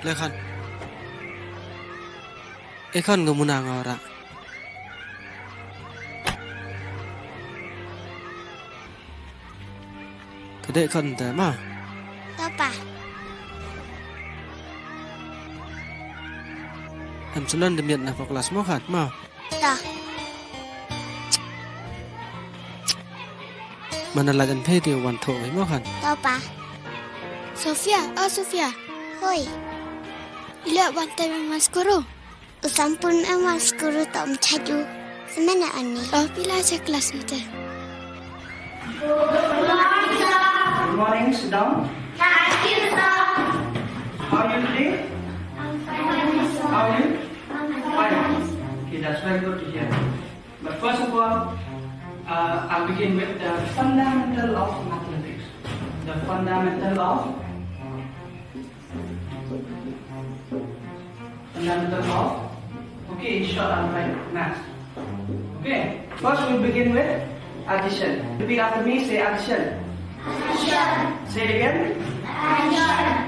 Lekan. Ekon gumunang ora. Kedek kon ta ma. Apa? Am sunan demiat na kelas mo kan ma. Dah. Mana lagan pe ti wan tho mo kan. Apa? Sofia, Sofia. Hoi. Ila bantai mas guru. Usampun emas guru tak mencaju. Semana ani. Bila aja kelas kita. Good morning, sit down. Thank you, sir. How are you today? I'm fine, sir. How are you? I'm Fine. Okay, that's very good to hear. But first of all, I'll begin with the fundamental of mathematics. The fundamental of okay, sure, I'll write math. Okay, first we'll begin with addition. Repeat after me, say addition. Addition. Say it again. Addition.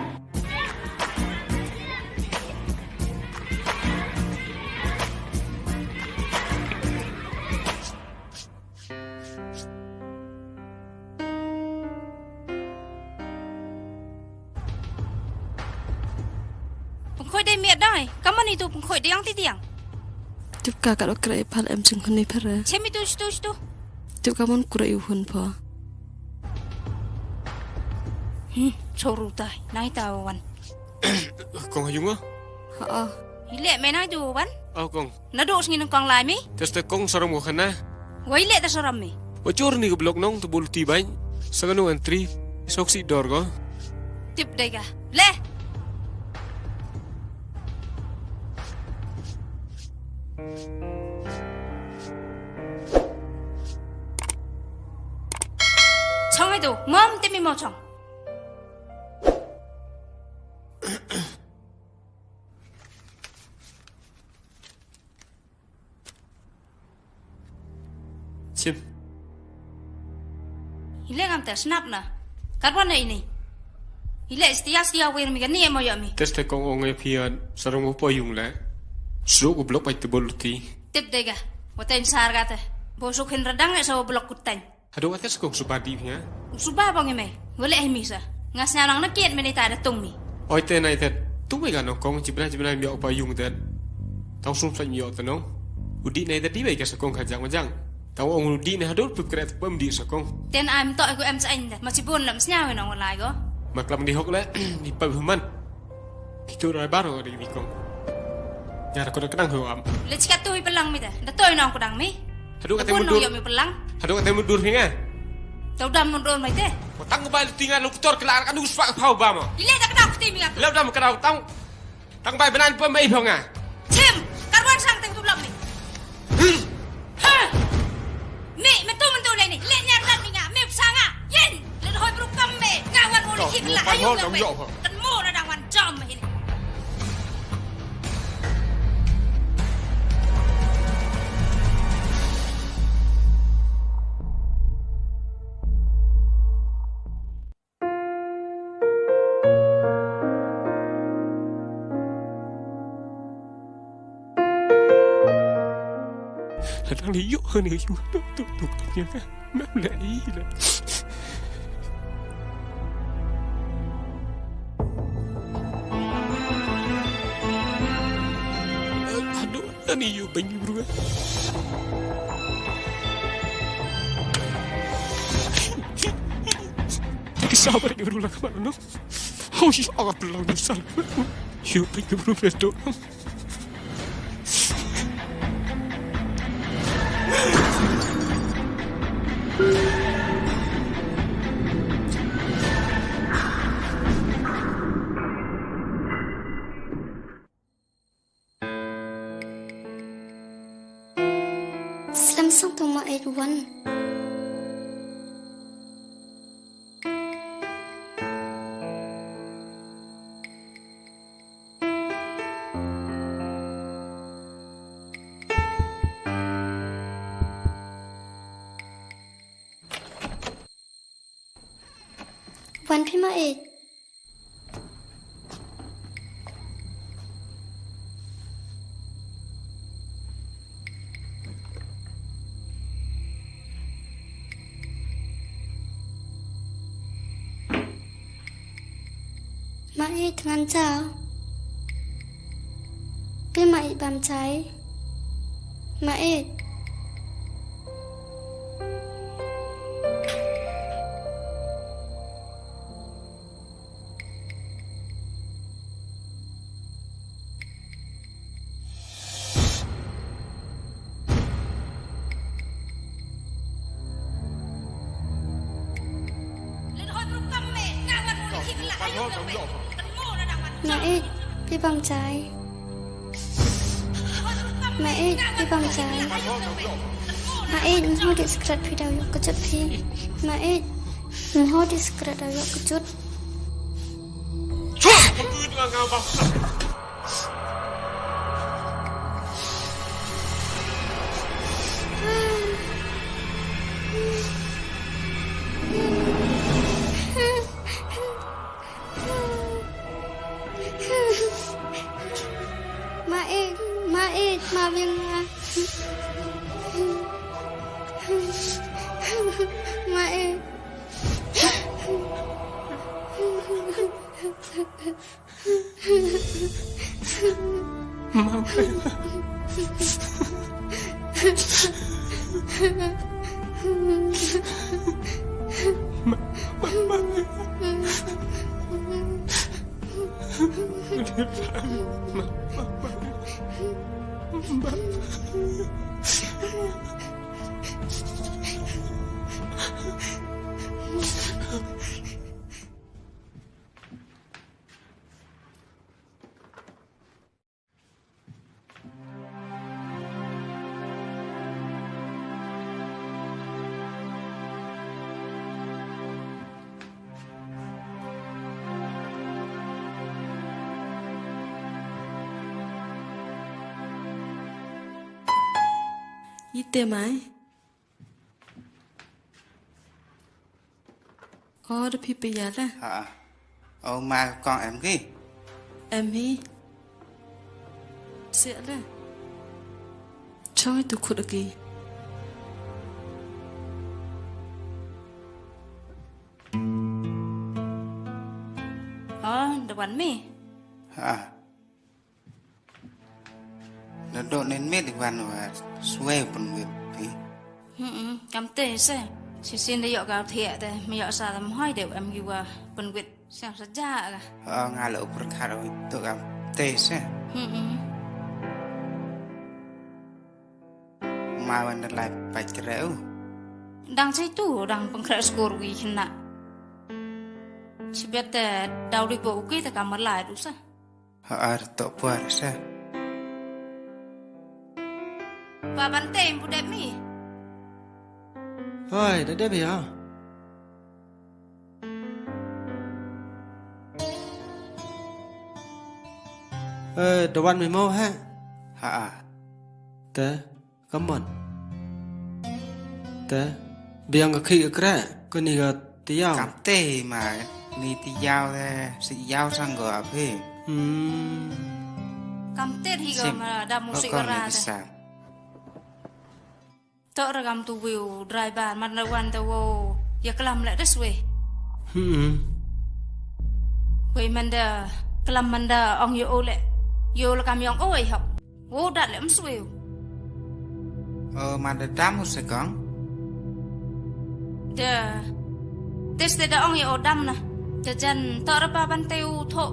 Khôi đây miệt đây, cảm ơn itu khôi đi ăn tí tiếng. Tip kakak lo kira ipal em sing huni pera. Cem itu. Tip kamu kura ihun pa. Choru tai, nai tahu wan. Kong hayung ah. Ha. Ile me nai tu wan. Kong. Nado singin kong lai mi. Teste kong sarong mo kana. Wai ile ta soram mi. Wajur ni blok nong tu bolu ti bain. Sagano entry soksi dor go. Tip dai ga. Le. Chong itu, mom temi mau chong. Sim. Ile ngam ta snap na. Karwan na ini. Ile stia wer mi gani mo yo mi. Teste kong onge pian sarong mo poyung la. Sro ko blok pai tu bolu ti. Tip dai ga. Watain sar gata. Bosok hin radang sa blok kutan. Hado atas kong supadi nya. Suba bang me. Wala ai misa. Ngas nang na kiet me ni ta da tung mi. Oi te nai tet. Tu me ga no kong cibna mi o payung tet. Tau sum sa mi o te no. Udi nai tet di bai ka sa kong khajang majang. Tau ong udi ne hadol pup kret pem di sa kong. Ten am to ko em sa anh ma si bon lam snya we nong lai go. Maklam di hok le di pa human. Kitu rai baro di kong. Nyara ko kadang ho am. Le chikat tu pelang mi ta. Da toy nong ko dang mi. Hado ka te Pun mundur. nong yo mi pelang. Hado ka te mundur hinga. Tau dam mundur mai te. Tang ba tingan lokutor kelar kan us pak pau ba mo. Ile ta kadang ti mi ga. Lau dam kadau tang bai benan pa mai phonga. Chim, karwan sang te tu lam mi. Ha. Me tu lai ni. Le nyar dan mi nga. Me sanga. Yen. Le hoi bru kam me. Ngawan mo li hik la ayu ga me. Kan mo na dang wan jam me ni. Đang lý dụ hơn người chúng tôi tục như thế mẹ lại ý là aduh ani yu banyu bro sabar ni berulang kemana no oh ya Allah belang besar yu banyu bro betul Slam tuma 81. One Pima 8. Mãi thằng chào Biết mãi bám cháy Mãi Lên hồi berukam me, ngawan mo lihim la ayun lang me. Tenmo na naman. Mãi Biết bám cháy Mãi Biết bám cháy Mãi Mau diskret phi đau yok kejut phi Mãi Mau diskret đau yok kejut Không ư dengan ngau bang. Mãi Mà viên Mãi Ý tê mãi Có được phi bây giờ ra Hả? Mà con em kì Em hi Sẽ ra Choi tu khut lagi Depan me. Hả? Nó độ nên mết được văn và xuê phần việc thì Kam te se. Sisin de yok kau thiak te, me yok sa lam hoi deu em juga penwit sang saja ka. ngà lỡ berkat rồi tụi em tê xe mà vẫn lại phải kéo Dang sai tu dang pengkrak skor wi kena. Sibet te dau di bo ki te kamar lai du sa. tụi buat xe Pa bante impu dep mi. Ôi, để đẹp hả? Đồ ăn mình mua ha? hả Thế, cảm ơn. Thế, biang cái khi cái cái này cái tiêu. cảm tê mà ni thì giao thế sự giao sang gỡ phê Kam te hi ga ma da musik con ra này te. sao Tok ra kam tu wiu driver man na wan te wo ya kelam le des we. We man da kelam man da ong yo le. Yo la kam yong oi học. Wo dat le mswiu. mà được đám một sẽ con Da tes te da ong yo dam na. Jajan tok ra pa ban teu tho.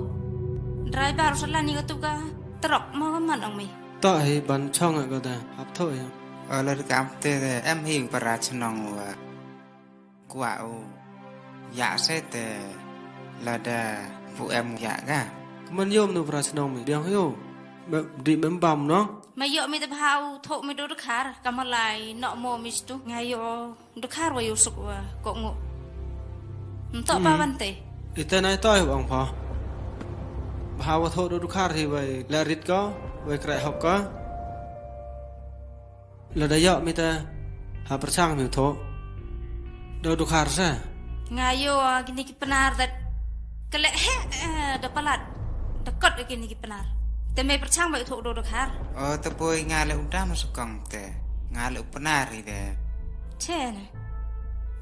Driver salani ka tu ka trok ma man ong mi. Tại bàn trong lại cái này, hấp thôi. là cảm tê em hiểu và ra chân lòng và quả dạ sẽ tê là đà vụ em dạ cả Mình yom nó vào trong mình điang hiu, đi bấm bầm nó. Ma yo mi te phau tho mi do khar kamalai no mo mi stu ngai yo do khar wa yo suk wa ko ngo. Nto pa ban te. Ite này tôi ông phò. Bảo thôi đôi khác thì vậy là rít có, vậy cái học có. Là đại dọ mi ta hạp trang mi thô. Đôi khác ra. Ngai yo gini ki penar dat kele da palat da kot gini ki penar. Te me perchang bai tho do khar. ta bôi ngà lệ unda mà suk con tê ngà lệ pernah ri tê Che na.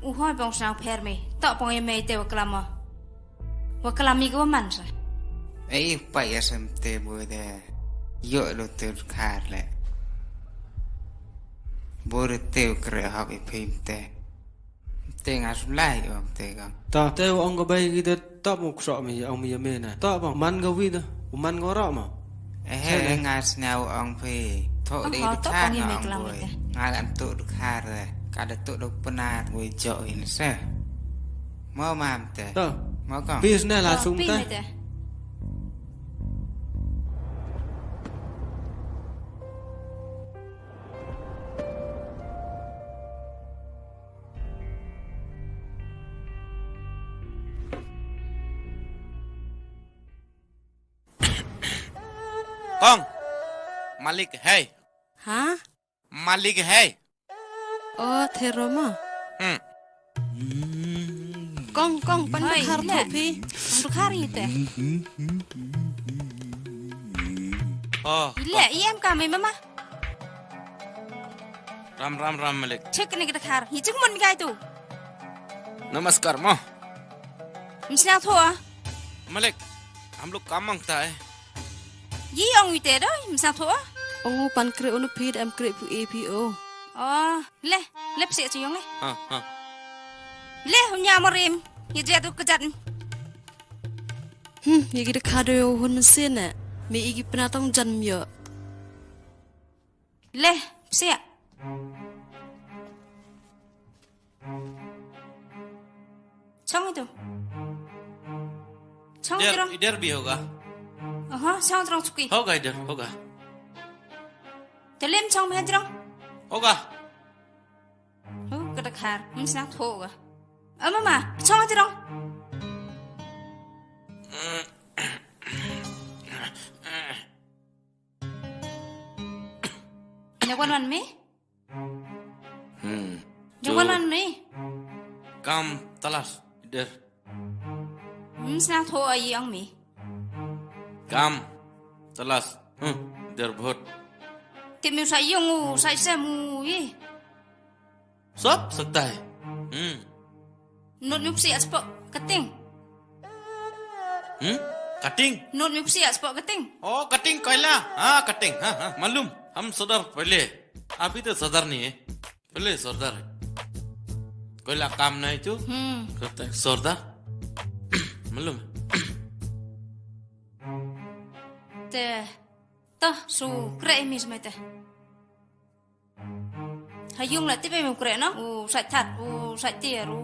U hoi bong sang per me. To bong e me te wa klama. Wa klami ko man sa. ấy phải xem tê bùi đè dội đồ tiêu khát lẹ bùi đồ tiêu kể học ý phim tê tê ngã xuống lại ông tê con ta teo ông có bay cái top một sọ mì ông mì mê này top bằng man có vi thôi man có rõ mà ấy ngã snell ông phi thọ đi được khát ông bùi ngã ăn tụ được khát rồi cả được tụ được bần à bùi dội nó sẽ mơ màm tê ta mơ con pi này là súng Pi ta này tè. Con Malik hai hả Malik hai thế rồi mà Hmm con pan Oi, har le. thọ phi Untuk hari tè. Oh Ile em kami mama. Ram Malik Cek ni kita khar. Hi cik mun mi kai tu. Namaskar ma Misna thua. Malik हम लोग काम मांगता है Yi ong wi te đó, misna thua. ông pan kre unu phi em kre pu apo Le, lep si ci yong le. हाँ Le nya morim. Hi dia tu kejat. ya kita kado hun mesin nè mi igi pernah tong jan yo Le, si. Chong itu. Chong इधर terong. इधर भी होगा Chong terong suki. होगा इधर होगा Telem chong me terong. होगा Kita khar. Misna thua. Mama, chong terong. Jawaban me? Jawaban me? काम तलाश इधर Misna thua ai ang me? काम तलाश इधर बहुत Tìm yêu sai yung sai sai mu ye. सब सकता है Not mi psi aspo kating. Cutting Not mi psi aspo kating. ओ कटिंग कोयला हाँ कटिंग हाँ हाँ मालूम हम सरदार पहले अभी तो सरदार नहीं है पहले सरदार है कोयला काम नहीं तो करता है सरदार मालूम है Te to su kre mi sme te. Hayung la tipe mi kre no. U sai that u sai tia u